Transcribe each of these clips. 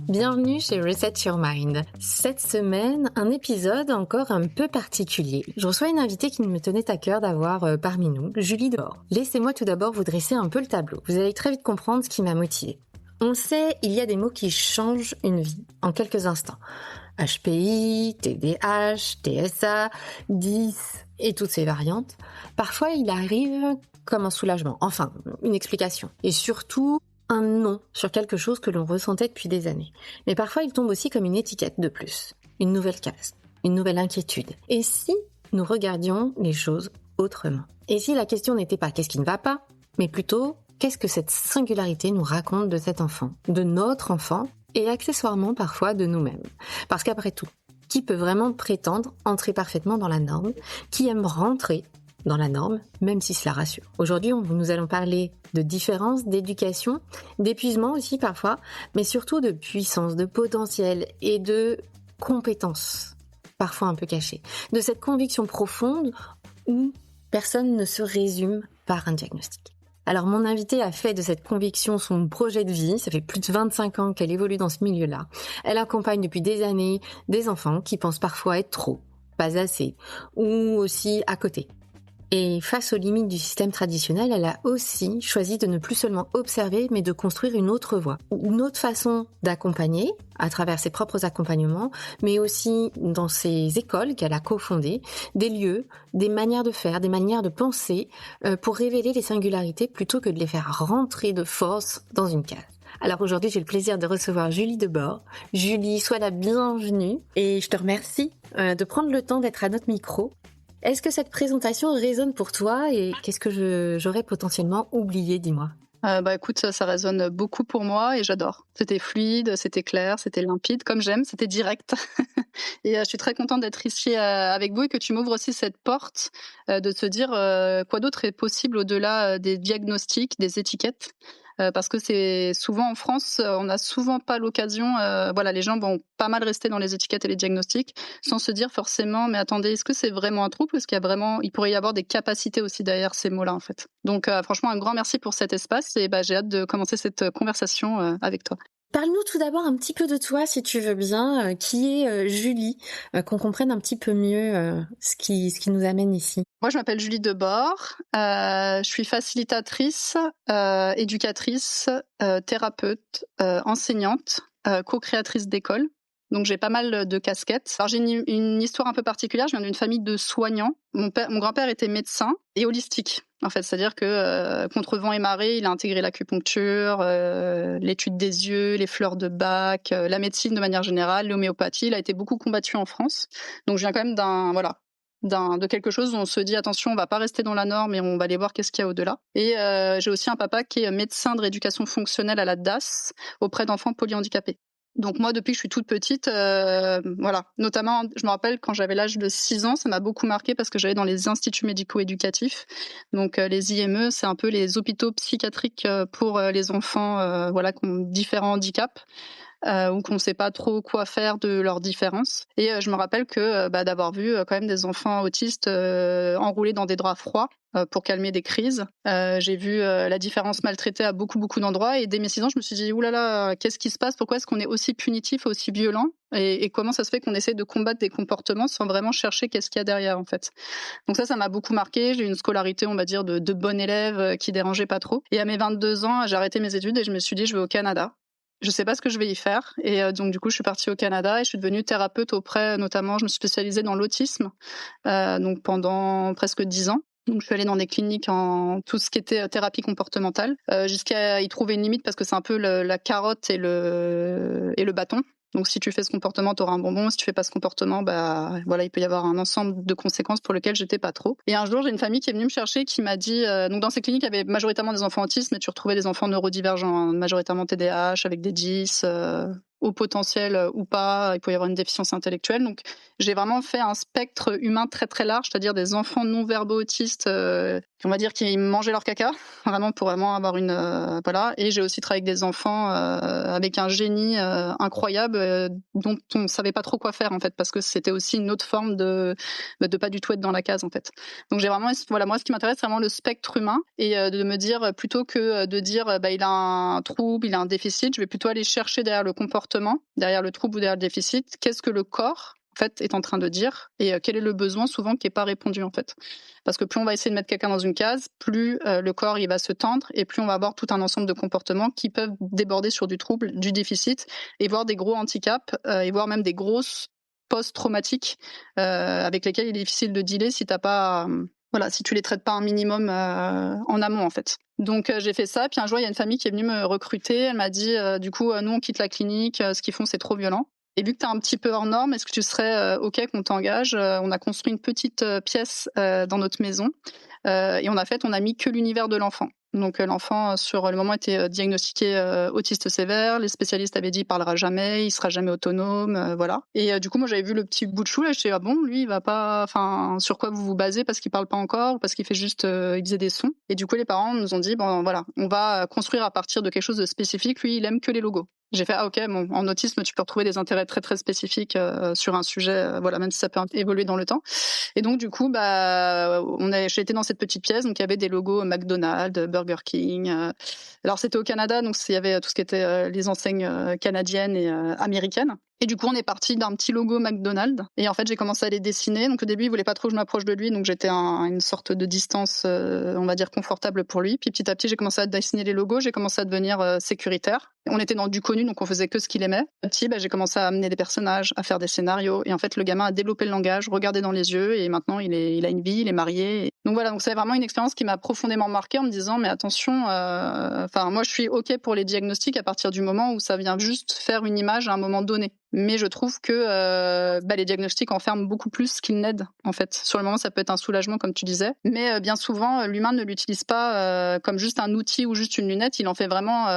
Bienvenue chez Reset Your Mind. Cette semaine, un épisode encore un peu particulier. Je reçois une invitée qui me tenait à cœur d'avoir parmi nous, Julie Debord. Laissez-moi tout d'abord vous dresser un peu le tableau. Vous allez très vite comprendre ce qui m'a motivée. On le sait, il y a des mots qui changent une vie en quelques instants. HPI, TDAH, TSA, 10 et toutes ces variantes. Parfois, il arrive comme un soulagement, enfin, une explication. Et surtout, un nom sur quelque chose que l'on ressentait depuis des années. Mais parfois, il tombe aussi comme une étiquette de plus, une nouvelle case, une nouvelle inquiétude. Et si nous regardions les choses autrement? Et si la question n'était pas qu'est-ce qui ne va pas, mais plutôt qu'est-ce que cette singularité nous raconte de cet enfant, de notre enfant, et accessoirement parfois de nous-mêmes? Parce qu'après tout, qui peut vraiment prétendre entrer parfaitement dans la norme? Qui aime rentrer dans la norme, même si cela rassure? Aujourd'hui, nous allons parler de différence, d'éducation, d'épuisement aussi parfois, mais surtout de puissance, de potentiel et de compétences, parfois un peu cachées. De cette conviction profonde où personne ne se résume par un diagnostic. Alors mon invitée a fait de cette conviction son projet de vie, ça fait plus de 25 ans qu'elle évolue dans ce milieu-là. Elle accompagne depuis des années des enfants qui pensent parfois être trop, pas assez, ou aussi à côté. Et face aux limites du système traditionnel, elle a aussi choisi de ne plus seulement observer, mais de construire une autre voie, une autre façon d'accompagner à travers ses propres accompagnements, mais aussi dans ses écoles qu'elle a cofondées, des lieux, des manières de faire, des manières de penser, pour révéler les singularités plutôt que de les faire rentrer de force dans une case. Alors aujourd'hui, j'ai le plaisir de recevoir Julie Debord. Julie, sois la bienvenue et je te remercie de prendre le temps d'être à notre micro. Est-ce que cette présentation résonne pour toi et qu'est-ce que j'aurais potentiellement oublié, dis-moi? Écoute, ça résonne beaucoup pour moi et j'adore. C'était fluide, c'était clair, c'était limpide, comme j'aime, c'était direct. Et je suis très contente d'être ici avec vous et que tu m'ouvres aussi cette porte de te dire quoi d'autre est possible au-delà des diagnostics, des étiquettes. Parce que c'est souvent en France, on n'a souvent pas l'occasion. Les gens vont pas mal rester dans les étiquettes et les diagnostics, sans se dire forcément, mais attendez, est-ce que c'est vraiment un trouble? Est-ce qu'il y a vraiment, il pourrait y avoir des capacités aussi derrière ces mots-là en fait. Donc franchement, un grand merci pour cet espace et j'ai hâte de commencer cette conversation avec toi. Parle-nous tout d'abord un petit peu de toi, si tu veux bien. Qui est Julie? Qu'on comprenne un petit peu mieux ce qui nous amène ici. Moi, je m'appelle Julie Debord. Je suis facilitatrice, éducatrice, thérapeute, enseignante, co-créatrice d'école. Donc, j'ai pas mal de casquettes. Alors, j'ai une histoire un peu particulière. Je viens d'une famille de soignants. Mon grand-père était médecin et holistique. En fait, c'est-à-dire que contre vent et marée, il a intégré l'acupuncture, l'étude des yeux, les fleurs de Bach, la médecine de manière générale, l'homéopathie. Il a été beaucoup combattu en France. Donc, je viens quand même de quelque chose où on se dit attention, on va pas rester dans la norme et on va aller voir qu'est-ce qu'il y a au-delà. Et j'ai aussi un papa qui est médecin de rééducation fonctionnelle à la DAS auprès d'enfants polyhandicapés. Donc moi, depuis que je suis toute petite, notamment, je me rappelle quand j'avais l'âge de 6 ans, ça m'a beaucoup marqué parce que j'allais dans les instituts médico-éducatifs. Donc les IME, c'est un peu les hôpitaux psychiatriques pour les enfants qui ont différents handicaps. Ou qu'on ne sait pas trop quoi faire de leurs différences. Et je me rappelle que d'avoir vu quand même des enfants autistes enroulés dans des draps froids pour calmer des crises. J'ai vu la différence maltraitée à beaucoup d'endroits et dès mes 6 ans, je me suis dit oulala, qu'est-ce qui se passe? Pourquoi est-ce qu'on est aussi punitif, aussi violent et comment ça se fait qu'on essaie de combattre des comportements sans vraiment chercher qu'est-ce qu'il y a derrière en fait. Donc ça m'a beaucoup marqué. J'ai eu une scolarité, on va dire, de bonne élève qui dérangeait pas trop. Et à mes 22 ans, j'ai arrêté mes études et je me suis dit je vais au Canada. Je sais pas ce que je vais y faire et donc du coup je suis partie au Canada et je suis devenue thérapeute auprès, notamment je me suis spécialisée dans l'autisme donc pendant presque 10 ans. Donc je suis allée dans des cliniques en tout ce qui était thérapie comportementale jusqu'à y trouver une limite parce que c'est un peu la carotte et le bâton. Donc si tu fais ce comportement, tu auras un bonbon. Si tu fais pas ce comportement, il peut y avoir un ensemble de conséquences pour lesquelles j'étais pas trop. Et un jour, j'ai une famille qui est venue me chercher, qui m'a dit, donc dans ces cliniques, il y avait majoritairement des enfants autistes, mais tu retrouvais des enfants neurodivergents, hein, majoritairement TDAH, avec des 10, au potentiel ou pas, il peut y avoir une déficience intellectuelle. Donc j'ai vraiment fait un spectre humain très très large, c'est-à-dire des enfants non verbaux autistes on va dire qu'ils mangeaient leur caca, vraiment pour vraiment avoir voilà. Et j'ai aussi travaillé avec des enfants avec un génie incroyable dont on savait pas trop quoi faire en fait, parce que c'était aussi une autre forme de pas du tout être dans la case en fait. Donc j'ai vraiment, voilà, moi ce qui m'intéresse c'est vraiment le spectre humain et de me dire plutôt que de dire il a un trouble, il a un déficit, je vais plutôt aller chercher derrière le comportement, derrière le trouble ou derrière le déficit, qu'est-ce que le corps en fait est en train de dire et quel est le besoin souvent qui est pas répondu en fait. Parce que plus on va essayer de mettre quelqu'un dans une case, plus le corps il va se tendre et plus on va avoir tout un ensemble de comportements qui peuvent déborder sur du trouble, du déficit et voir des gros handicaps et voir même des grosses post-traumatiques avec lesquels il est difficile de dealer si t'as pas voilà, si tu les traites pas un minimum en amont en fait. Donc j'ai fait ça, puis un jour il y a une famille qui est venue me recruter, elle m'a dit du coup nous on quitte la clinique, ce qu'ils font c'est trop violent. Et vu que tu es un petit peu hors norme, est-ce que tu serais OK qu'on t'engage? On a construit une petite pièce dans notre maison et on a mis que l'univers de l'enfant. Donc l'enfant sur le moment était diagnostiqué autiste sévère. Les spécialistes avaient dit il parlera jamais, il sera jamais autonome, voilà. Et du coup moi j'avais vu le petit bout de chou là, je suis ah bon lui il va pas, enfin sur quoi vous vous basez parce qu'il parle pas encore ou parce qu'il fait juste il faisait des sons. Et du coup les parents nous ont dit bon voilà on va construire à partir de quelque chose de spécifique. Lui il aime que les logos. J'ai fait ah ok bon en autisme tu peux retrouver des intérêts très très spécifiques sur un sujet voilà même si ça peut évoluer dans le temps. Et donc du coup j'ai été dans cette petite pièce donc il y avait des logos McDonald's, Burger King. Alors c'était au Canada donc il y avait tout ce qui était les enseignes canadiennes et américaines. Et du coup, on est parti d'un petit logo McDonald's. Et en fait, j'ai commencé à les dessiner. Donc au début, il voulait pas trop que je m'approche de lui. Donc j'étais à une sorte de distance, on va dire, confortable pour lui. Puis petit à petit, j'ai commencé à dessiner les logos. J'ai commencé à devenir sécuritaire. On était dans du connu, donc on faisait que ce qu'il aimait. Petit, j'ai commencé à amener des personnages, à faire des scénarios. Et en fait, le gamin a développé le langage, regardé dans les yeux. Et maintenant, il a une vie, il est marié. Donc voilà, donc c'est vraiment une expérience qui m'a profondément marquée en me disant, mais attention, moi, je suis OK pour les diagnostics à partir du moment où ça vient juste faire une image à un moment donné. Mais je trouve que les diagnostics enferment beaucoup plus qu'ils n'aident, en fait. Sur le moment, ça peut être un soulagement, comme tu disais. Mais bien souvent, l'humain ne l'utilise pas comme juste un outil ou juste une lunette. Il en fait vraiment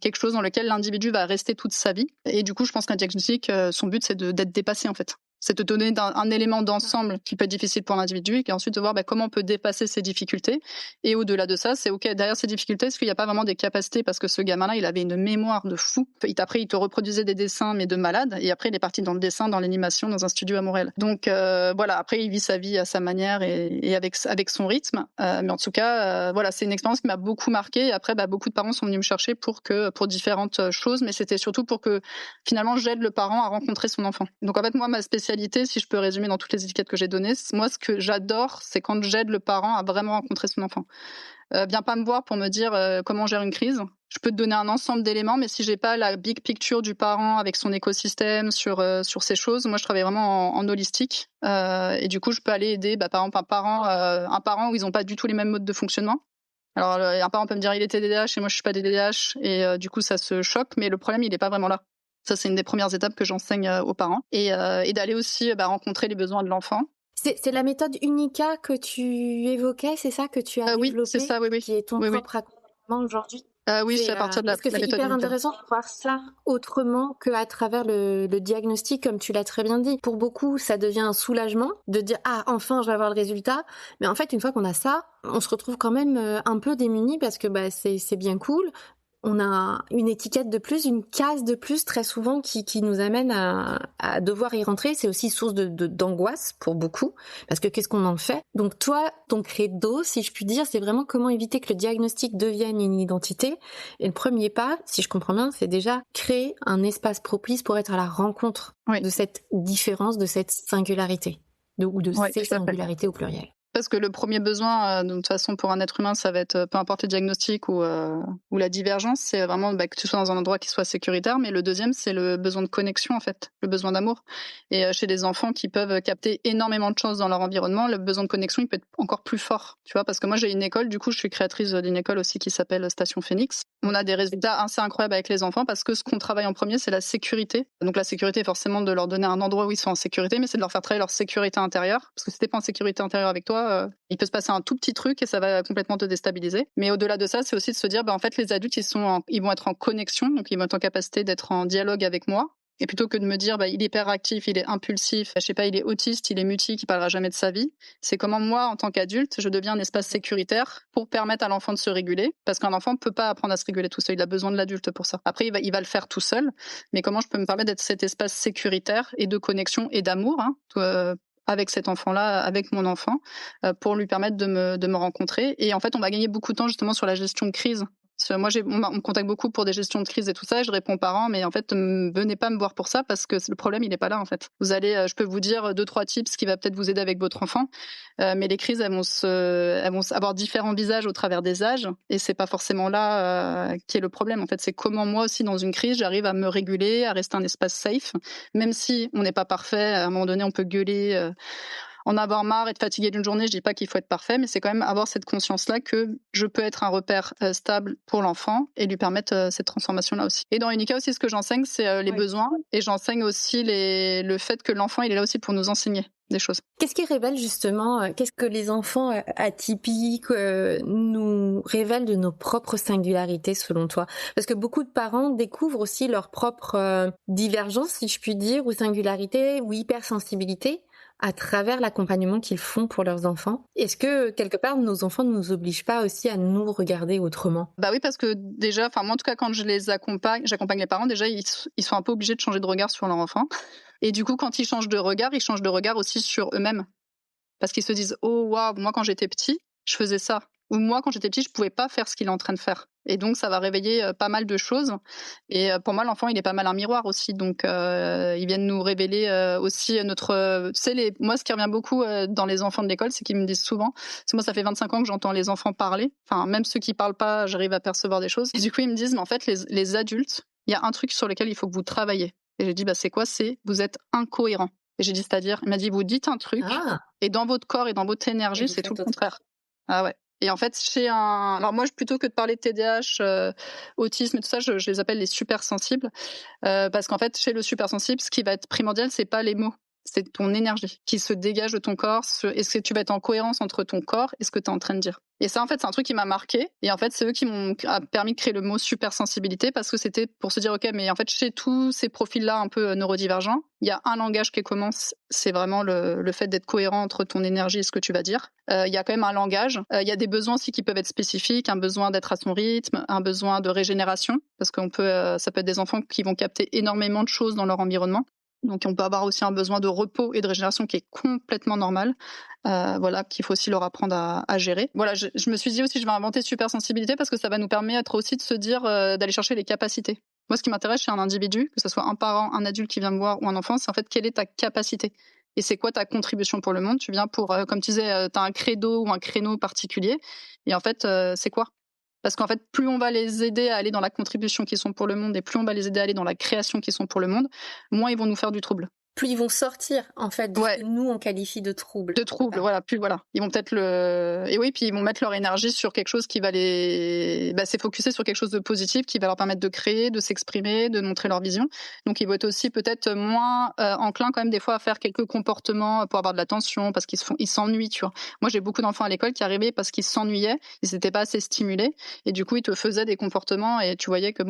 quelque chose dans lequel l'individu va rester toute sa vie. Et du coup, je pense qu'un diagnostic, son but, c'est d'être dépassé, en fait. C'est de donner un élément d'ensemble qui peut être difficile pour l'individu et ensuite de voir comment on peut dépasser ces difficultés. Et au-delà de ça, c'est OK, derrière ces difficultés, est-ce qu'il n'y a pas vraiment des capacités? Parce que ce gamin-là, il avait une mémoire de fou. Après, il te reproduisait des dessins, mais de malade. Et après, il est parti dans le dessin, dans l'animation, dans un studio à Montréal. Donc voilà, après, il vit sa vie à sa manière et avec son rythme. Mais en tout cas, c'est une expérience qui m'a beaucoup marquée. Et après, beaucoup de parents sont venus me chercher pour différentes choses, mais c'était surtout pour que finalement, j'aide le parent à rencontrer son enfant. Donc en fait, moi, ma spécialité, si je peux résumer dans toutes les étiquettes que j'ai données, moi, ce que j'adore, c'est quand j'aide le parent à vraiment rencontrer son enfant. Viens pas me voir pour me dire comment on gère une crise. Je peux te donner un ensemble d'éléments, mais si j'ai pas la big picture du parent avec son écosystème sur ces choses, moi je travaille vraiment en holistique et du coup je peux aller aider par exemple un parent où ils ont pas du tout les mêmes modes de fonctionnement. Alors un parent peut me dire il est TDAH et moi je suis pas TDAH et du coup ça se choque, mais le problème il est pas vraiment là. Ça c'est une des premières étapes que j'enseigne aux parents et d'aller aussi rencontrer les besoins de l'enfant. C'est la méthode Unica que tu évoquais, c'est ça que tu as développée, c'est ça, oui. Qui est ton propre accompagnement aujourd'hui. Oui, c'est à partir de la parce que la c'est méthode hyper Unica. intéressant de voir ça autrement qu'à travers le diagnostic, comme tu l'as très bien dit. Pour beaucoup, ça devient un soulagement de dire ah enfin je vais avoir le résultat. Mais en fait, une fois qu'on a ça, on se retrouve quand même un peu démuni parce que c'est bien cool. On a une étiquette de plus, une case de plus très souvent qui nous amène à devoir y rentrer. C'est aussi source d'angoisse pour beaucoup parce que qu'est-ce qu'on en fait? Donc toi, ton credo, si je puis dire, c'est vraiment comment éviter que le diagnostic devienne une identité. Et le premier pas, si je comprends bien, c'est déjà créer un espace propice pour être à la rencontre de cette différence, de cette singularité ou de ces singularités au pluriel. Parce que le premier besoin, de toute façon, pour un être humain, ça va être, peu importe le diagnostic ou la divergence, c'est vraiment que tu sois dans un endroit qui soit sécuritaire. Mais le deuxième, c'est le besoin de connexion, en fait, le besoin d'amour. Et chez les enfants qui peuvent capter énormément de choses dans leur environnement, le besoin de connexion, il peut être encore plus fort. Tu vois, parce que moi, j'ai une école, du coup, je suis créatrice d'une école aussi qui s'appelle Station Phoenix. On a des résultats assez incroyables avec les enfants parce que ce qu'on travaille en premier, c'est la sécurité. Donc la sécurité, forcément, de leur donner un endroit où ils sont en sécurité, mais c'est de leur faire travailler leur sécurité intérieure. Parce que si t'es pas en sécurité intérieure avec toi, il peut se passer un tout petit truc et ça va complètement te déstabiliser. Mais au-delà de ça, c'est aussi de se dire, en fait, les adultes, ils vont être en connexion, donc ils vont être en capacité d'être en dialogue avec moi. Et plutôt que de me dire, il est hyperactif, il est impulsif, je sais pas, il est autiste, il est mutique, il parlera jamais de sa vie. C'est comment moi, en tant qu'adulte, je deviens un espace sécuritaire pour permettre à l'enfant de se réguler. Parce qu'un enfant peut pas apprendre à se réguler tout seul. Il a besoin de l'adulte pour ça. Après, il va le faire tout seul. Mais comment je peux me permettre d'être cet espace sécuritaire et de connexion et d'amour, avec cet enfant-là, avec mon enfant, pour lui permettre de me rencontrer. Et en fait, on va gagner beaucoup de temps justement sur la gestion de crise. Moi, on me contacte beaucoup pour des gestions de crise et tout ça. Et je réponds aux parents, mais en fait, venez pas me voir pour ça parce que le problème, il est pas là en fait. Je peux vous dire 2-3 tips qui va peut-être vous aider avec votre enfant, mais les crises, elles vont avoir différents visages au travers des âges, et c'est pas forcément là qui est le problème. En fait, c'est comment moi aussi dans une crise, j'arrive à me réguler, à rester un espace safe, même si on n'est pas parfait. À un moment donné, on peut gueuler. En avoir marre, être fatigué d'une journée, je dis pas qu'il faut être parfait, mais c'est quand même avoir cette conscience-là que je peux être un repère stable pour l'enfant et lui permettre cette transformation-là aussi. Et dans Unica aussi, ce que j'enseigne, c'est les besoins, et j'enseigne aussi le fait que l'enfant, il est là aussi pour nous enseigner des choses. Qu'est-ce qui révèle justement, qu'est-ce que les enfants atypiques nous révèlent de nos propres singularités selon toi? Parce que beaucoup de parents découvrent aussi leur propre divergence, si je puis dire, ou singularité, ou hypersensibilité à travers l'accompagnement qu'ils font pour leurs enfants. Est-ce que, quelque part, nos enfants ne nous obligent pas aussi à nous regarder autrement? Oui, parce que déjà, moi en tout cas, quand j'accompagne les parents, déjà, ils sont un peu obligés de changer de regard sur leur enfant. Et du coup, quand ils changent de regard aussi sur eux-mêmes. Parce qu'ils se disent, oh waouh, moi quand j'étais petit, je faisais ça. Ou moi quand j'étais petit, je pouvais pas faire ce qu'il est en train de faire. Et donc ça va réveiller pas mal de choses. Et pour moi, l'enfant, il est pas mal un miroir aussi. Donc ils viennent nous révéler aussi notre. Moi, ce qui revient beaucoup dans les enfants de l'école, c'est qu'ils me disent souvent. C'est moi, ça fait 25 ans que j'entends les enfants parler. Enfin, même ceux qui parlent pas, j'arrive à percevoir des choses. Et du coup, ils me disent, mais en fait, les adultes, il y a un truc sur lequel il faut que vous travaillez. Et j'ai dit, c'est quoi? C'est vous êtes incohérents. Et j'ai dit, c'est-à-dire, il m'a dit, vous dites un truc, et dans votre corps et dans votre énergie, c'est tout le contraire. Ah ouais. Et en fait, alors moi, plutôt que de parler de TDAH, autisme et tout ça, je les appelle les supersensibles, parce qu'en fait, chez le supersensible, ce qui va être primordial, c'est pas les mots, c'est ton énergie qui se dégage de ton corps. Est-ce que tu vas être en cohérence entre ton corps et ce que tu es en train de dire? Et ça, en fait, c'est un truc qui m'a marqué. Et en fait, c'est eux qui m'ont permis de créer le mot supersensibilité, parce que c'était pour se dire, OK, mais en fait, chez tous ces profils-là un peu neurodivergents, il y a un langage qui commence, c'est vraiment le fait d'être cohérent entre ton énergie et ce que tu vas dire. Il y a quand même un langage. Il y a des besoins aussi qui peuvent être spécifiques, un besoin d'être à son rythme, un besoin de régénération, parce ça peut être des enfants qui vont capter énormément de choses dans leur environnement. Donc on peut avoir aussi un besoin de repos et de régénération qui est complètement normal, qu'il faut aussi leur apprendre à gérer. Voilà, je me suis dit aussi, je vais inventer supersensibilité parce que ça va nous permettre aussi de se dire, d'aller chercher les capacités. Moi, ce qui m'intéresse chez un individu, que ce soit un parent, un adulte qui vient me voir ou un enfant, c'est en fait quelle est ta capacité et c'est quoi ta contribution pour le monde. Tu viens pour, comme tu disais, tu as un credo ou un créneau particulier, et en fait, c'est quoi? Parce qu'en fait, plus on va les aider à aller dans la contribution qu'ils sont pour le monde, et plus on va les aider à aller dans la création qu'ils sont pour le monde, moins ils vont nous faire du trouble. Plus ils vont sortir, en fait, de ce que nous, on qualifie de trouble. De trouble, voilà. Ils vont peut-être puis ils vont mettre leur énergie sur quelque chose qui va c'est focusé sur quelque chose de positif, qui va leur permettre de créer, de s'exprimer, de montrer leur vision. Donc, ils vont être aussi peut-être moins enclins quand même des fois à faire quelques comportements pour avoir de l'attention, parce ils s'ennuient, tu vois. Moi, j'ai beaucoup d'enfants à l'école qui arrivaient parce qu'ils s'ennuyaient, ils n'étaient pas assez stimulés, et du coup, ils te faisaient des comportements, et tu voyais que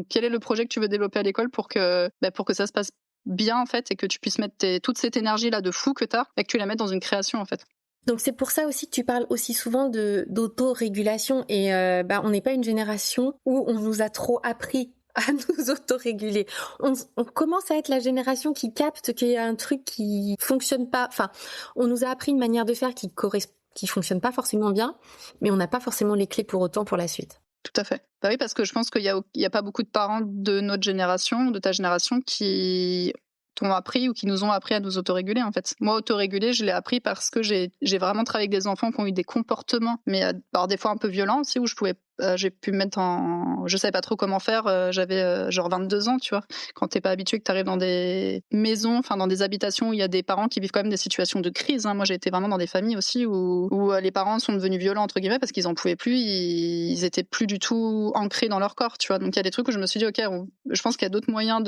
quel est le projet que tu veux développer à l'école pour que ça se passe bien en fait, et que tu puisses mettre toute cette énergie là de fou que t'as, et que tu la mettes dans une création en fait. Donc c'est pour ça aussi que tu parles aussi souvent d'autorégulation, et on n'est pas une génération où on nous a trop appris à nous autoréguler. On commence à être la génération qui capte qu'il y a un truc qui fonctionne pas. Enfin, on nous a appris une manière de faire qui fonctionne pas forcément bien, mais on n'a pas forcément les clés pour autant pour la suite. Tout à fait. Oui, parce que je pense qu'il y a pas beaucoup de parents de notre génération, de ta génération, qui t'ont appris ou qui nous ont appris à nous autoréguler en fait. Moi, autoréguler, je l'ai appris parce que j'ai vraiment travaillé avec des enfants qui ont eu des comportements, mais alors des fois un peu violents aussi, où j'ai pu me mettre je savais pas trop comment faire, j'avais genre 22 ans, tu vois. Quand t'es pas habitué, que t'arrives dans des maisons, enfin dans des habitations où il y a des parents qui vivent quand même des situations de crise, hein. Moi, j'ai été vraiment dans des familles aussi où les parents sont devenus violents entre guillemets parce qu'ils en pouvaient plus, ils étaient plus du tout ancrés dans leur corps, tu vois. Donc il y a des trucs où je me suis dit OK, je pense qu'il y a d'autres moyens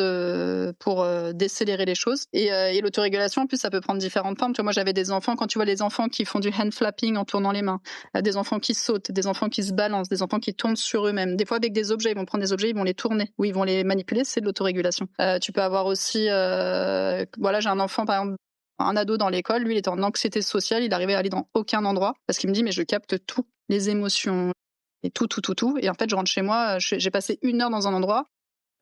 pour décélérer les choses, et l'autorégulation en plus ça peut prendre différentes formes. Tu vois, moi j'avais des enfants, quand tu vois les enfants qui font du hand flapping en tournant les mains, des enfants qui sautent, des enfants qui se balancent, des enfants enfants qui tournent sur eux-mêmes. Des fois avec des objets, ils vont prendre des objets, ils vont les tourner ou ils vont les manipuler, c'est de l'autorégulation. Tu peux avoir aussi, voilà, j'ai un enfant par exemple, un ado dans l'école, lui il était en anxiété sociale, il arrivait à aller dans aucun endroit parce qu'il me dit mais je capte tout, les émotions et tout. Et en fait je rentre chez moi, j'ai passé 1 heure dans un endroit.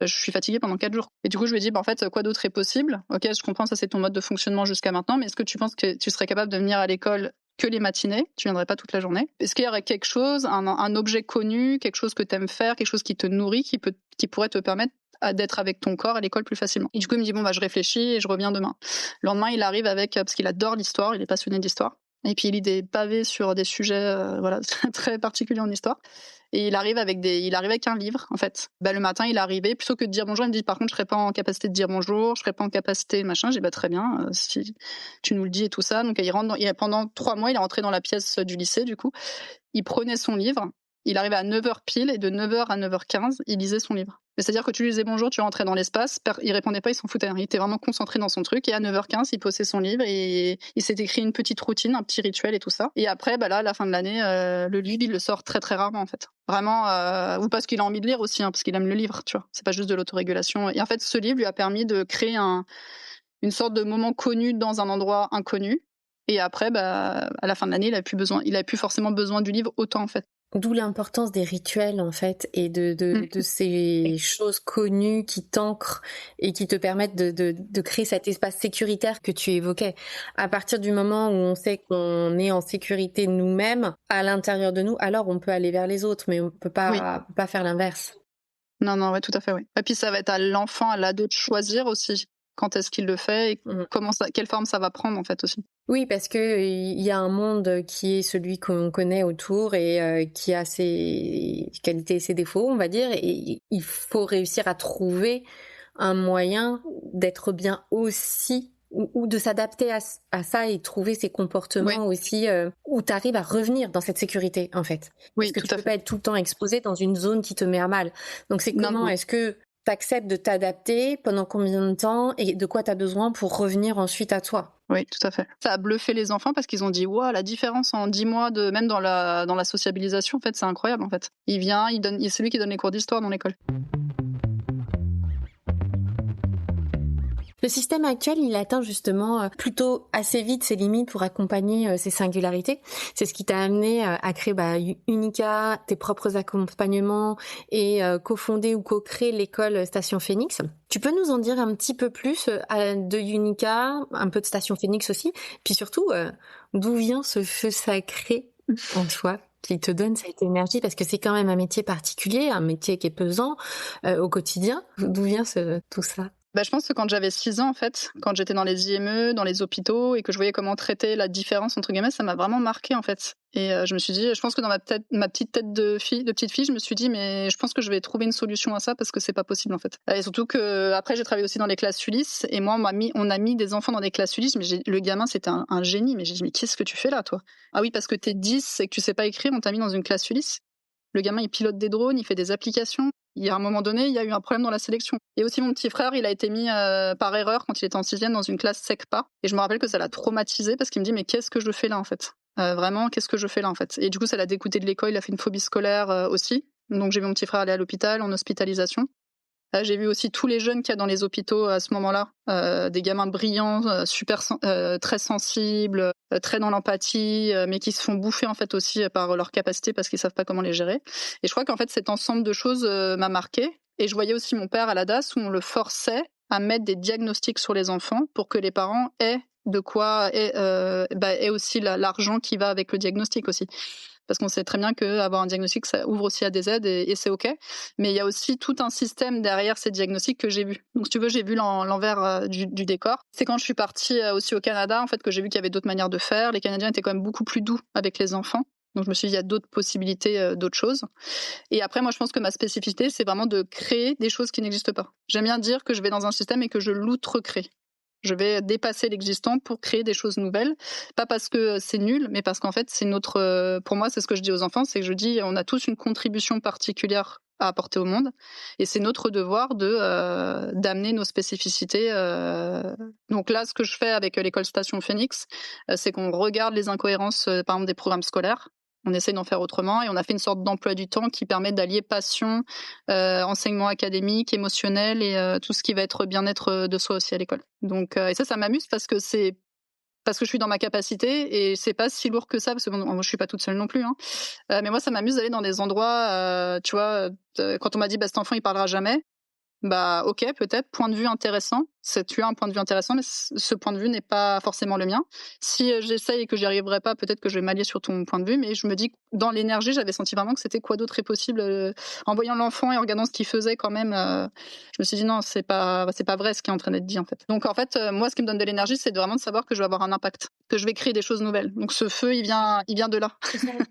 Je suis fatiguée pendant 4 jours. Et du coup, je lui ai dit, en fait, quoi d'autre est possible? Ok, je comprends, ça c'est ton mode de fonctionnement jusqu'à maintenant, mais est-ce que tu penses que tu serais capable de venir à l'école que les matinées? Tu viendrais pas toute la journée? Est-ce qu'il y aurait quelque chose, un objet connu, quelque chose que tu aimes faire, quelque chose qui te nourrit, qui pourrait te permettre d'être avec ton corps à l'école plus facilement? Et du coup, il me dit, bon, je réfléchis et je reviens demain. Le lendemain, il arrive avec, parce qu'il adore l'histoire, il est passionné d'histoire. Et puis, il lit des pavés sur des sujets, voilà, très particuliers en histoire. Et il arrive avec un livre, en fait. Le matin, il est arrivé, plutôt que de dire bonjour, il me dit, par contre, je serais pas en capacité de dire bonjour, je serais pas en capacité, machin. J'ai dit, très bien, si tu nous le dis et tout ça. Donc, pendant 3 mois, il est rentré dans la pièce du lycée, du coup. Il prenait son livre, il arrivait à 9h pile, et de 9h à 9h15, il lisait son livre. C'est-à-dire que tu lui disais bonjour, tu rentrais dans l'espace, il répondait pas, il s'en foutait. Il était vraiment concentré dans son truc, et à 9h15, il posait son livre, et il s'est écrit une petite routine, un petit rituel et tout ça. Et après, là, à la fin de l'année, le livre, il le sort très très rarement, en fait. Vraiment, ou parce qu'il a envie de lire aussi, parce qu'il aime le livre, tu vois. C'est pas juste de l'autorégulation. Et en fait, ce livre lui a permis de créer une sorte de moment connu dans un endroit inconnu. Et après, à la fin de l'année, il a plus forcément besoin du livre autant, en fait. D'où l'importance des rituels, en fait, et de ces choses connues qui t'ancrent et qui te permettent de créer cet espace sécuritaire que tu évoquais. À partir du moment où on sait qu'on est en sécurité nous-mêmes, à l'intérieur de nous, alors on peut aller vers les autres, mais on peut pas faire l'inverse. Non, ouais, tout à fait, oui. Et puis ça va être à l'enfant, à l'ado de choisir aussi quand est-ce qu'il le fait et quelle forme ça va prendre, en fait, aussi. Oui, parce que il y a un monde qui est celui qu'on connaît autour et qui a ses qualités et ses défauts, on va dire, et il faut réussir à trouver un moyen d'être bien aussi ou de s'adapter à ça et trouver ces comportements aussi où tu arrives à revenir dans cette sécurité, en fait. Oui, parce que tu peux pas être tout le temps exposé dans une zone qui te met mal. Donc c'est comment est-ce que t'acceptes de t'adapter, pendant combien de temps et de quoi t'as besoin pour revenir ensuite à toi? Oui, tout à fait. Ça a bluffé les enfants parce qu'ils ont dit la différence en 10 mois même dans la sociabilisation, en fait, c'est incroyable, en fait. Il vient, c'est lui qui donne les cours d'histoire dans l'école. Le système actuel, il atteint justement plutôt assez vite ses limites pour accompagner ses singularités. C'est ce qui t'a amené à créer Unica, tes propres accompagnements et cofonder ou co-créer l'école Station Phoenix. Tu peux nous en dire un petit peu plus de Unica, un peu de Station Phoenix aussi, puis surtout d'où vient ce feu sacré en toi qui te donne cette énergie, parce que c'est quand même un métier particulier, un métier qui est pesant au quotidien. D'où vient tout ça? Je pense que quand j'avais 6 ans, en fait, quand j'étais dans les IME, dans les hôpitaux, et que je voyais comment traiter la différence entre guillemets, ça m'a vraiment marqué, en fait. Et je me suis dit, je pense que dans ma petite tête de petite fille, je me suis dit, mais je pense que je vais trouver une solution à ça parce que c'est pas possible, en fait. Et surtout que après, j'ai travaillé aussi dans les classes Ulysse, et moi, on a mis des enfants dans des classes Ulysse, mais le gamin, c'était un génie. Mais j'ai dit, mais qu'est-ce que tu fais là, toi? Ah oui, parce que t'es 10 et que tu sais pas écrire, on t'a mis dans une classe Ulysse. Le gamin, il pilote des drones, il fait des applications. Il y a un moment donné, il y a eu un problème dans la sélection. Et aussi, mon petit frère, il a été mis par erreur quand il était en 6e dans une classe SECPA. Et je me rappelle que ça l'a traumatisé parce qu'il me dit, mais qu'est-ce que je fais là, en fait? Vraiment, qu'est-ce que je fais là, en fait? Et du coup, ça l'a dégoûté de l'école. Il a fait une phobie scolaire aussi. Donc, j'ai vu mon petit frère aller à l'hôpital, en hospitalisation. J'ai vu aussi tous les jeunes qu'il y a dans les hôpitaux à ce moment-là, des gamins brillants, très sensibles, très dans l'empathie, mais qui se font bouffer en fait aussi par leur capacité parce qu'ils savent pas comment les gérer. Et je crois qu'en fait cet ensemble de choses m'a marqué. Et je voyais aussi mon père à la DAS où on le forçait à mettre des diagnostics sur les enfants pour que les parents aient de quoi aient aussi l'argent qui va avec le diagnostic aussi. Parce qu'on sait très bien qu'avoir un diagnostic, ça ouvre aussi à des aides et c'est OK. Mais il y a aussi tout un système derrière ces diagnostics que j'ai vu. Donc, si tu veux, j'ai vu l'envers du décor. C'est quand je suis partie aussi au Canada, en fait, que j'ai vu qu'il y avait d'autres manières de faire. Les Canadiens étaient quand même beaucoup plus doux avec les enfants. Donc, je me suis dit, il y a d'autres possibilités, d'autres choses. Et après, moi, je pense que ma spécificité, c'est vraiment de créer des choses qui n'existent pas. J'aime bien dire que je vais dans un système et que je l'outre-crée. Je vais dépasser l'existant pour créer des choses nouvelles. Pas parce que c'est nul, mais parce qu'en fait, c'est pour moi, c'est ce que je dis aux enfants, c'est que je dis, on a tous une contribution particulière à apporter au monde. Et c'est notre devoir d'amener nos spécificités. Donc là, ce que je fais avec l'école Station Phoenix, c'est qu'on regarde les incohérences, par exemple, des programmes scolaires. On essaye d'en faire autrement et on a fait une sorte d'emploi du temps qui permet d'allier passion, enseignement académique, émotionnel et tout ce qui va être bien-être de soi aussi à l'école. Donc et ça m'amuse parce que je suis dans ma capacité et c'est pas si lourd que ça parce que bon, je suis pas toute seule non plus, hein. Mais moi, ça m'amuse d'aller dans des endroits, tu vois, quand on m'a dit: «Bah, cet enfant, il parlera jamais», bah, OK, peut-être, point de vue intéressant. Tu as un point de vue intéressant, mais ce point de vue n'est pas forcément le mien. Si j'essaye et que j'y arriverai pas, peut-être que je vais m'allier sur ton point de vue, mais je me dis que dans l'énergie, j'avais senti vraiment que c'était quoi d'autre est possible. En voyant l'enfant et en regardant ce qu'il faisait quand même, je me suis dit non, c'est pas vrai ce qui est en train d'être dit en fait. Donc en fait, moi, ce qui me donne de l'énergie, c'est vraiment de savoir que je vais avoir un impact, que je vais créer des choses nouvelles. Donc ce feu, il vient de là.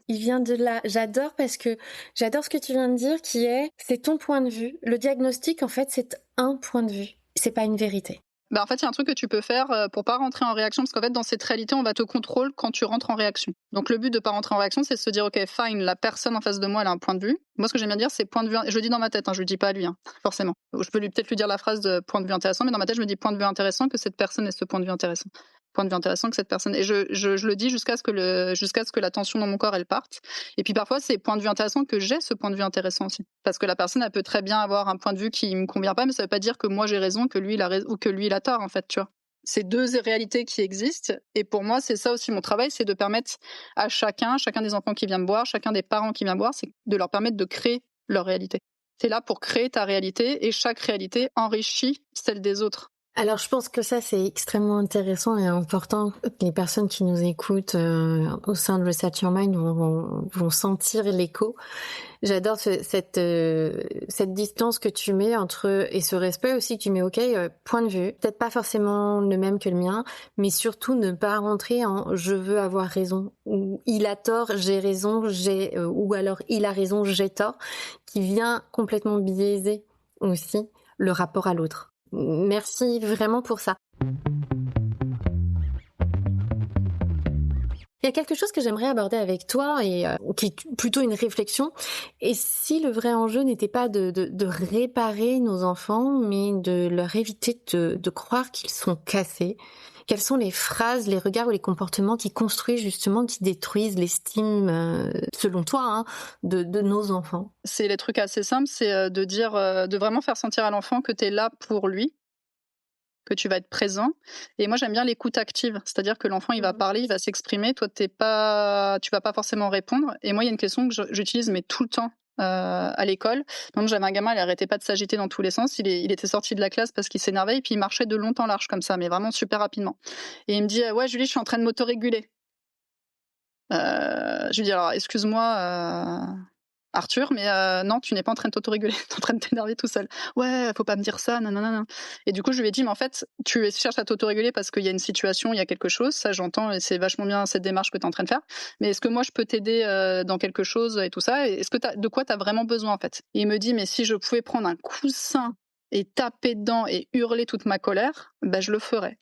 Il vient de là. J'adore parce que j'adore ce que tu viens de dire c'est ton point de vue. Le diagnostic, en fait, c'est un point de vue. C'est pas une vérité. Bah en fait, il y a un truc que tu peux faire pour pas rentrer en réaction, parce qu'en fait, dans cette réalité, on va te contrôler quand tu rentres en réaction. Donc, le but de pas rentrer en réaction, c'est de se dire, OK, fine, la personne en face de moi, elle a un point de vue. Moi, ce que j'aime bien dire, c'est point de vue, je le dis dans ma tête, hein, je le dis pas à lui, hein, forcément. Je peux peut-être lui dire la phrase de point de vue intéressant, mais dans ma tête, je me dis point de vue intéressant que cette personne ait ce point de vue intéressant. Point de vue intéressant que cette personne. Et je le dis jusqu'à ce que la tension dans mon corps, elle parte. Et puis parfois, c'est point de vue intéressant que j'ai ce point de vue intéressant aussi. Parce que la personne, elle peut très bien avoir un point de vue qui me convient pas, mais ça veut pas dire que moi j'ai raison, que lui il a raison, ou que lui il a tort, en fait, tu vois. C'est deux réalités qui existent. Et pour moi, c'est ça aussi mon travail, c'est de permettre à chacun des enfants qui vient me voir, chacun des parents qui vient me voir, c'est de leur permettre de créer leur réalité. T'es là pour créer ta réalité et chaque réalité enrichit celle des autres. Alors, je pense que ça, c'est extrêmement intéressant et important. Les personnes qui nous écoutent au sein de Reset Your Mind vont sentir l'écho. J'adore cette distance que tu mets entre, et ce respect aussi que tu mets, point de vue, peut-être pas forcément le même que le mien, mais surtout ne pas rentrer en je veux avoir raison, ou il a tort, j'ai raison, ou alors il a raison, j'ai tort, qui vient complètement biaiser aussi le rapport à l'autre. Merci vraiment pour ça. Il y a quelque chose que j'aimerais aborder avec toi et qui est plutôt une réflexion. Et si le vrai enjeu n'était pas de réparer nos enfants, mais de leur éviter de croire qu'ils sont cassés? Quelles sont les phrases, les regards ou les comportements qui construisent justement, qui détruisent l'estime, selon toi, hein, de nos enfants? C'est les trucs assez simples, c'est de dire, de vraiment faire sentir à l'enfant que tu es là pour lui, que tu vas être présent. Et moi, j'aime bien l'écoute active, c'est-à-dire que l'enfant, il va parler, il va s'exprimer, toi, tu vas pas forcément répondre. Et moi, il y a une question que j'utilise mais tout le temps à l'école. Donc, j'avais un gamin, il arrêtait pas de s'agiter dans tous les sens. Il était sorti de la classe parce qu'il s'énervait et puis il marchait de long en large comme ça, mais vraiment super rapidement. Et il me dit, ouais, Julie, je suis en train de m'autoréguler. Je lui dis, alors, excuse-moi, Arthur, mais non, tu n'es pas en train de t'autoréguler, tu es en train de t'énerver tout seul. Ouais, faut pas me dire ça, nanana. Et du coup, je lui ai dit, mais en fait, tu cherches à t'autoréguler parce qu'il y a une situation, il y a quelque chose, ça j'entends, et c'est vachement bien cette démarche que tu es en train de faire. Mais est-ce que moi, je peux t'aider dans quelque chose et tout ça? Et est-ce que de quoi tu as vraiment besoin, en fait? Et il me dit, mais si je pouvais prendre un coussin et taper dedans et hurler toute ma colère, ben, je le ferais.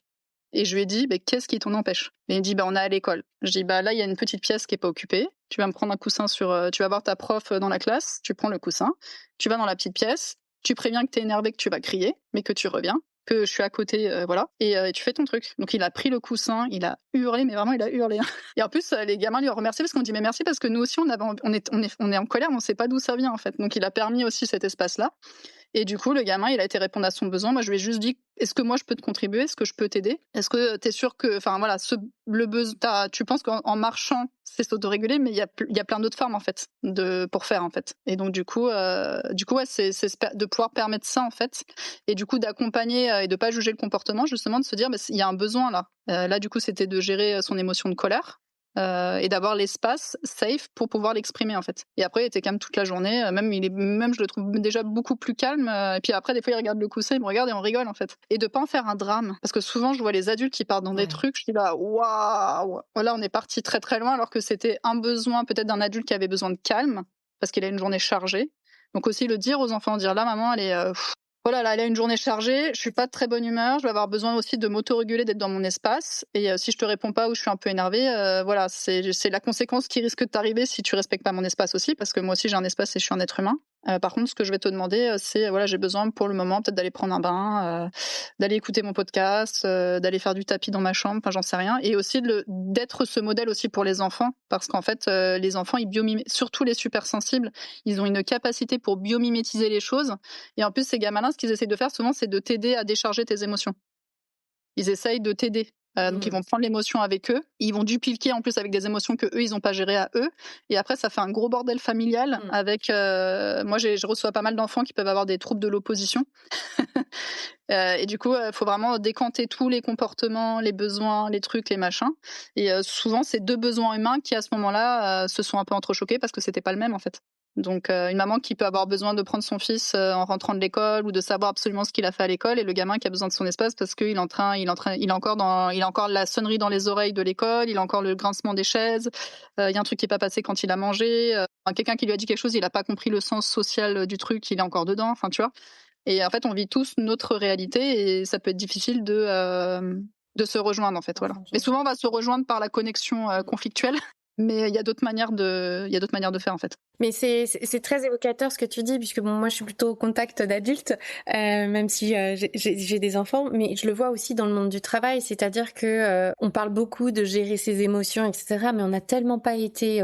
Et je lui ai dit, bah, qu'est-ce qui t'en empêche? Et il me dit, bah, on est à l'école. Je dis, bah, là, il y a une petite pièce qui est pas occupée. Tu vas me prendre un coussin tu vas voir ta prof dans la classe, tu prends le coussin, tu vas dans la petite pièce, tu préviens que t'es énervé, que tu vas crier, mais que tu reviens, que je suis à côté, voilà, et tu fais ton truc. Donc, il a pris le coussin, il a hurlé, mais vraiment, il a hurlé, hein. Et en plus, les gamins lui ont remercié parce qu'on dit, mais merci parce que nous aussi, on est en colère, mais on sait pas d'où ça vient, en fait. Donc, il a permis aussi cet espace-là. Et du coup, le gamin, il a été répondre à son besoin. Moi, je lui ai juste dit, est-ce que moi, je peux te contribuer? Est-ce que je peux t'aider? Est-ce que tu es sûr que, enfin voilà, tu penses qu'en marchant, c'est s'autoréguler, mais il y a plein d'autres formes, en fait, pour faire, en fait. Et donc, du coup, ouais, c'est de pouvoir permettre ça, en fait. Et du coup, d'accompagner et de pas juger le comportement, justement, de se dire, bah, il y a un besoin là. Là, du coup, c'était de gérer son émotion de colère. Et d'avoir l'espace safe pour pouvoir l'exprimer, en fait. Et après, il était calme toute la journée. Même je le trouve déjà beaucoup plus calme. Et puis après, des fois, il regarde le coussin, il me regarde et on rigole, en fait. Et de pas en faire un drame, parce que souvent, je vois les adultes qui partent dans des trucs. Je dis là, waouh, voilà, on est parti très très loin, alors que c'était un besoin peut-être d'un adulte qui avait besoin de calme parce qu'il a une journée chargée. Donc aussi le dire aux enfants, dire là, maman, elle est voilà, là, elle a une journée chargée, je suis pas de très bonne humeur, je vais avoir besoin aussi de m'autoréguler, d'être dans mon espace. Et si je te réponds pas ou je suis un peu énervée, voilà, c'est la conséquence qui risque de t'arriver si tu respectes pas mon espace aussi, parce que moi aussi j'ai un espace et je suis un être humain. Par contre, ce que je vais te demander, c'est voilà, j'ai besoin pour le moment peut-être d'aller prendre un bain, d'aller écouter mon podcast, d'aller faire du tapis dans ma chambre, enfin j'en sais rien. Et aussi d'être ce modèle aussi pour les enfants, parce qu'en fait, les enfants, surtout les super sensibles, ils ont une capacité pour biomimétiser les choses. Et en plus, ces gamins-là, ce qu'ils essaient de faire souvent, c'est de t'aider à décharger tes émotions. Ils essayent de t'aider. Donc ils vont prendre l'émotion avec eux, ils vont dupliquer en plus avec des émotions que eux ils n'ont pas gérées à eux, et après ça fait un gros bordel familial avec. Moi je reçois pas mal d'enfants qui peuvent avoir des troubles de l'opposition, et du coup faut vraiment décanter tous les comportements, les besoins, les trucs, les machins, et souvent c'est deux besoins humains qui à ce moment-là se sont un peu entrechoqués parce que c'était pas le même en fait. Donc une maman qui peut avoir besoin de prendre son fils en rentrant de l'école ou de savoir absolument ce qu'il a fait à l'école, et le gamin qui a besoin de son espace parce qu'il il a encore la sonnerie dans les oreilles de l'école, il a encore le grincement des chaises, il y a un truc qui est pas passé quand il a mangé, quelqu'un qui lui a dit quelque chose, il a pas compris le sens social du truc, il est encore dedans, enfin tu vois. Et en fait on vit tous notre réalité et ça peut être difficile de se rejoindre en fait, voilà. Mais souvent on va se rejoindre par la connexion conflictuelle. Mais il y a d'autres manières de faire en fait. Mais c'est très évocateur ce que tu dis, puisque bon, moi je suis plutôt au contact d'adultes, même si j'ai des enfants, mais je le vois aussi dans le monde du travail, c'est-à-dire que on parle beaucoup de gérer ses émotions, etc., mais on n'a tellement pas été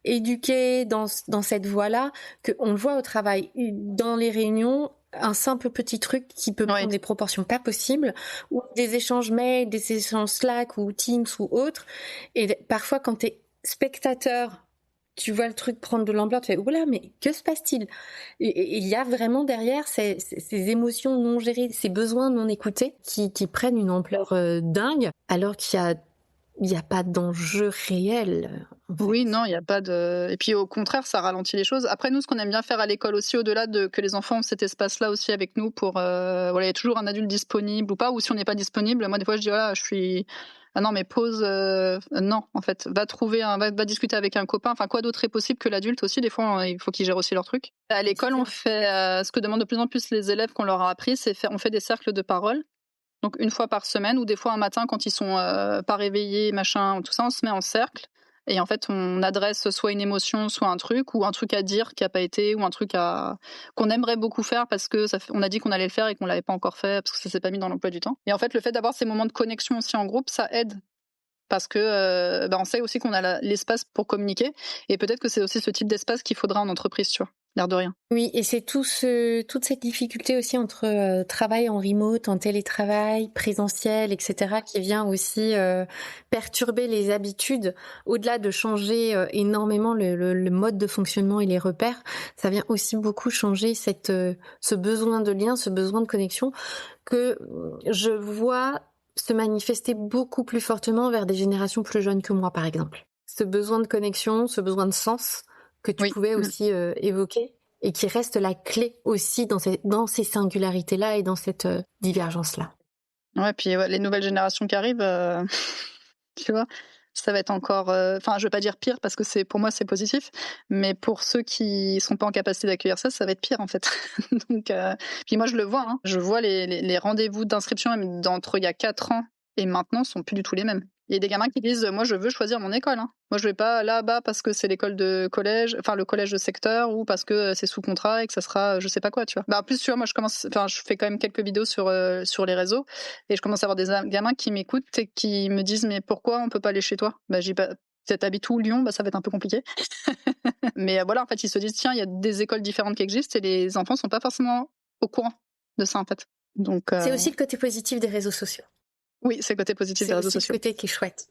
éduqués dans cette voie-là qu'on le voit au travail, dans les réunions. Un simple petit truc qui peut prendre des proportions pas possibles, ou des échanges mails, des échanges Slack ou Teams ou autres, et parfois quand t'es spectateur, tu vois le truc prendre de l'ampleur, tu fais oula, mais que se passe-t-il? Et il y a vraiment derrière ces émotions non gérées, ces besoins non écoutés qui prennent une ampleur dingue, alors qu'il y a pas d'enjeu réel. En fait. Oui, non, il y a pas de. Et puis au contraire, ça ralentit les choses. Après, nous, ce qu'on aime bien faire à l'école aussi, au-delà de que les enfants ont cet espace-là aussi avec nous pour, voilà, il y a toujours un adulte disponible ou pas, ou si on n'est pas disponible, moi des fois je dis voilà, ah non, mais pause, non, en fait, va discuter avec un copain. Enfin, quoi d'autre est possible que l'adulte aussi? Des fois, il faut qu'ils gèrent aussi leur truc. À l'école, on fait ce que demandent de plus en plus les élèves qu'on leur a appris, on fait des cercles de parole. Donc une fois par semaine, ou des fois un matin quand ils sont pas réveillés, machin, tout ça, on se met en cercle. Et en fait, on adresse soit une émotion, soit un truc, ou un truc à dire qui a pas été, ou un truc qu'on aimerait beaucoup faire parce que on a dit qu'on allait le faire et qu'on l'avait pas encore fait parce que ça s'est pas mis dans l'emploi du temps. Et en fait, le fait d'avoir ces moments de connexion aussi en groupe, ça aide. Parce que on sait aussi qu'on a l'espace pour communiquer, et peut-être que c'est aussi ce type d'espace qu'il faudra en entreprise, tu vois, l'air de rien. Oui, et c'est toute cette difficulté aussi entre travail en remote, en télétravail, présentiel, etc., qui vient aussi perturber les habitudes, au-delà de changer énormément le mode de fonctionnement et les repères. Ça vient aussi beaucoup changer ce besoin de lien, ce besoin de connexion que je vois se manifester beaucoup plus fortement vers des générations plus jeunes que moi, par exemple. Ce besoin de connexion, ce besoin de sens que tu pouvais aussi évoquer, et qui reste la clé aussi dans ces singularités-là et dans cette divergence-là. Ouais, puis les nouvelles générations qui arrivent, tu vois, ça va être encore, je veux pas dire pire parce que pour moi c'est positif, mais pour ceux qui sont pas en capacité d'accueillir ça va être pire en fait. Donc, puis moi je le vois, hein. Je vois les rendez-vous d'inscription même d'entre il y a 4 ans et maintenant sont plus du tout les mêmes. Il y a des gamins qui disent moi je veux choisir mon école, hein. Moi je vais pas là-bas parce que c'est l'école de collège, enfin le collège de secteur, ou parce que c'est sous contrat et que ça sera je sais pas quoi, tu vois. En plus tu vois, moi je fais quand même quelques vidéos sur les réseaux, et je commence à avoir des gamins qui m'écoutent et qui me disent mais pourquoi on peut pas aller chez toi? J'ai pas. T'habites où, Lyon? Ça va être un peu compliqué. Mais voilà, en fait, ils se disent tiens, il y a des écoles différentes qui existent et les enfants sont pas forcément au courant de ça en fait. Donc c'est aussi le côté positif des réseaux sociaux. Oui, c'est le côté positif des réseaux sociaux. C'est le côté qui est chouette.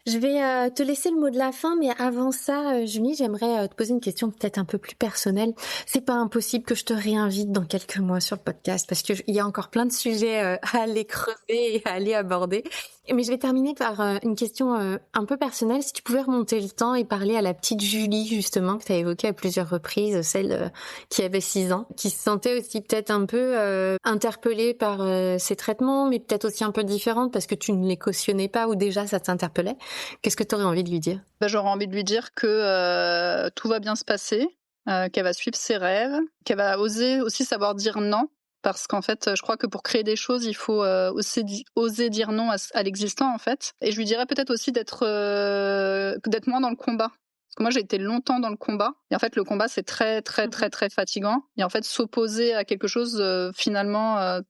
Je vais te laisser le mot de la fin, mais avant ça, Julie, j'aimerais te poser une question peut-être un peu plus personnelle. C'est pas impossible que je te réinvite dans quelques mois sur le podcast, parce que il y a encore plein de sujets à aller creuser et à aller aborder. Mais je vais terminer par une question un peu personnelle. Si tu pouvais remonter le temps et parler à la petite Julie, justement, que tu as évoquée à plusieurs reprises, celle qui avait 6 ans, qui se sentait aussi peut-être un peu interpellée par ces traitements, mais peut-être aussi un peu différente parce que tu ne les cautionnais pas ou déjà ça t'interpellait. Qu'est-ce que tu aurais envie de lui dire? J'aurais envie de lui dire que tout va bien se passer, qu'elle va suivre ses rêves, qu'elle va oser aussi savoir dire non. Parce qu'en fait, je crois que pour créer des choses, il faut oser dire non à l'existant, en fait. Et je lui dirais peut-être aussi d'être moins dans le combat. Parce Moi, j'ai été longtemps dans le combat. Et en fait, le combat, c'est très, très, très, très fatigant. Et en fait, s'opposer à quelque chose, finalement,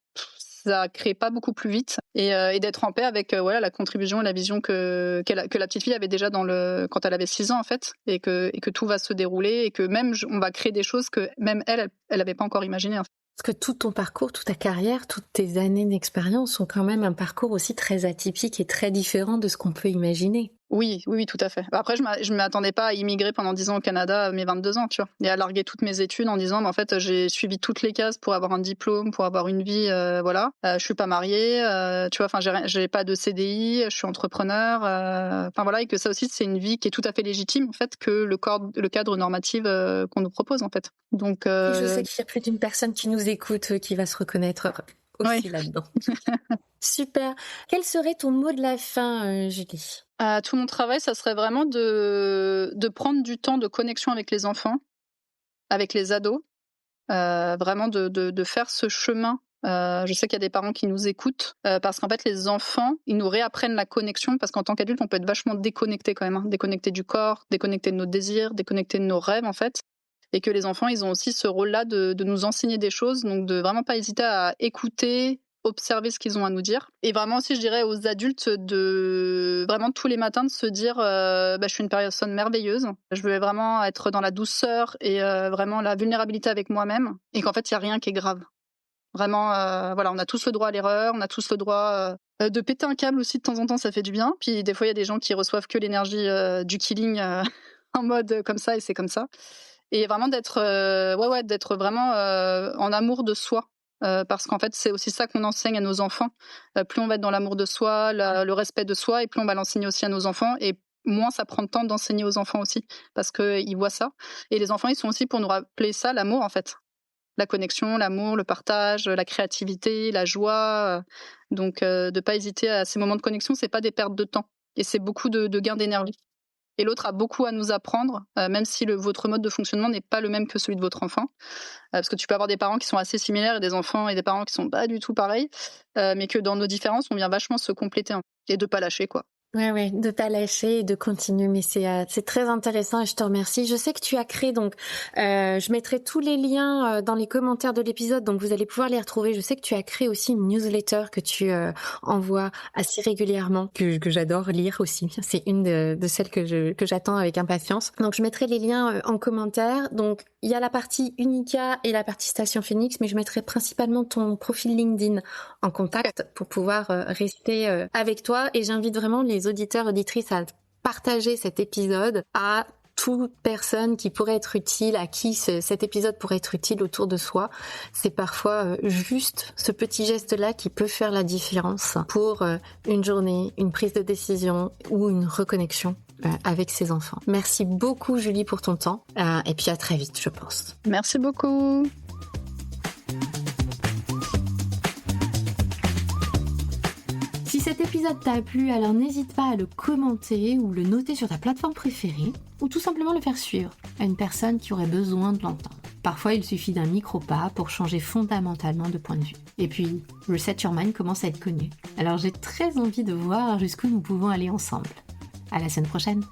ça crée pas beaucoup plus vite. Et d'être en paix avec voilà, la contribution et la vision que la petite fille avait déjà quand elle avait 6 ans, en fait. Et que tout va se dérouler et que même on va créer des choses que même elle avait pas encore imaginées, en fait. Parce que tout ton parcours, toute ta carrière, toutes tes années d'expérience sont quand même un parcours aussi très atypique et très différent de ce qu'on peut imaginer. Oui, tout à fait. Après, je m'attendais pas à immigrer pendant 10 ans au Canada à mes 22 ans, tu vois, et à larguer toutes mes études en disant, en fait, j'ai suivi toutes les cases pour avoir un diplôme, pour avoir une vie, voilà. Je suis pas mariée, tu vois, enfin, j'ai pas de CDI, je suis entrepreneur, enfin voilà, et que ça aussi, c'est une vie qui est tout à fait légitime, en fait, que le cadre normatif qu'on nous propose, en fait. Donc, Et je sais qu'il y a plus d'une personne qui nous écoute qui va se reconnaître aussi là-dedans. Super. Quel serait ton mot de la fin, Julie ? Tout mon travail, ça serait vraiment de prendre du temps de connexion avec les enfants, avec les ados, vraiment de faire ce chemin. Je sais qu'il y a des parents qui nous écoutent, parce qu'en fait, les enfants, ils nous réapprennent la connexion, parce qu'en tant qu'adulte, on peut être vachement déconnecté quand même, hein. Déconnecté du corps, déconnecté de nos désirs, déconnecté de nos rêves, en fait. Et que les enfants, ils ont aussi ce rôle-là de nous enseigner des choses, donc de vraiment pas hésiter à écouter, observer ce qu'ils ont à nous dire. Et vraiment aussi, je dirais aux adultes de vraiment tous les matins de se dire je suis une personne merveilleuse, je veux vraiment être dans la douceur et vraiment la vulnérabilité avec moi-même, et qu'en fait, il n'y a rien qui est grave. Vraiment, voilà, on a tous le droit à l'erreur, on a tous le droit de péter un câble aussi de temps en temps, ça fait du bien. Puis des fois, il y a des gens qui reçoivent que l'énergie du killing en mode comme ça, et c'est comme ça. Et vraiment d'être d'être vraiment en amour de soi, parce qu'en fait c'est aussi ça qu'on enseigne à nos enfants. Plus on va être dans l'amour de soi, le respect de soi, et plus on va l'enseigner aussi à nos enfants, et moins ça prend de temps d'enseigner aux enfants aussi, parce qu'ils voient ça. Et les enfants, ils sont aussi pour nous rappeler ça, l'amour, en fait, la connexion, l'amour, le partage, la créativité, la joie. Donc de pas hésiter à ces moments de connexion, c'est pas des pertes de temps, et c'est beaucoup de gains d'énergie. Et l'autre a beaucoup à nous apprendre, même si votre mode de fonctionnement n'est pas le même que celui de votre enfant. Parce que tu peux avoir des parents qui sont assez similaires et des enfants et des parents qui sont pas du tout pareils, mais que dans nos différences, on vient vachement se compléter, hein, et de pas lâcher, quoi. Ouais, de pas lâcher et de continuer, mais c'est très intéressant et je te remercie. Je sais que tu as créé, donc je mettrai tous les liens dans les commentaires de l'épisode, donc vous allez pouvoir les retrouver. Je sais que tu as créé aussi une newsletter que tu envoies assez régulièrement, que j'adore lire aussi. C'est une de celles que j'attends avec impatience. Donc je mettrai les liens en commentaire. Donc il y a la partie Unica et la partie Station Phoenix, mais je mettrai principalement ton profil LinkedIn en contact pour pouvoir rester avec toi. Et j'invite vraiment les auditeurs, auditrices à partager cet épisode à toute personne qui pourrait être utile, à qui cet épisode pourrait être utile autour de soi. C'est parfois juste ce petit geste-là qui peut faire la différence pour une journée, une prise de décision ou une reconnexion avec ses enfants. Merci beaucoup Julie pour ton temps et puis à très vite, je pense. Merci beaucoup. Si cet épisode t'a plu, alors n'hésite pas à le commenter ou le noter sur ta plateforme préférée, ou tout simplement le faire suivre à une personne qui aurait besoin de l'entendre. Parfois, il suffit d'un micro-pas pour changer fondamentalement de point de vue. Et puis, Reset Your Mind commence à être connu. Alors j'ai très envie de voir jusqu'où nous pouvons aller ensemble. À la semaine prochaine.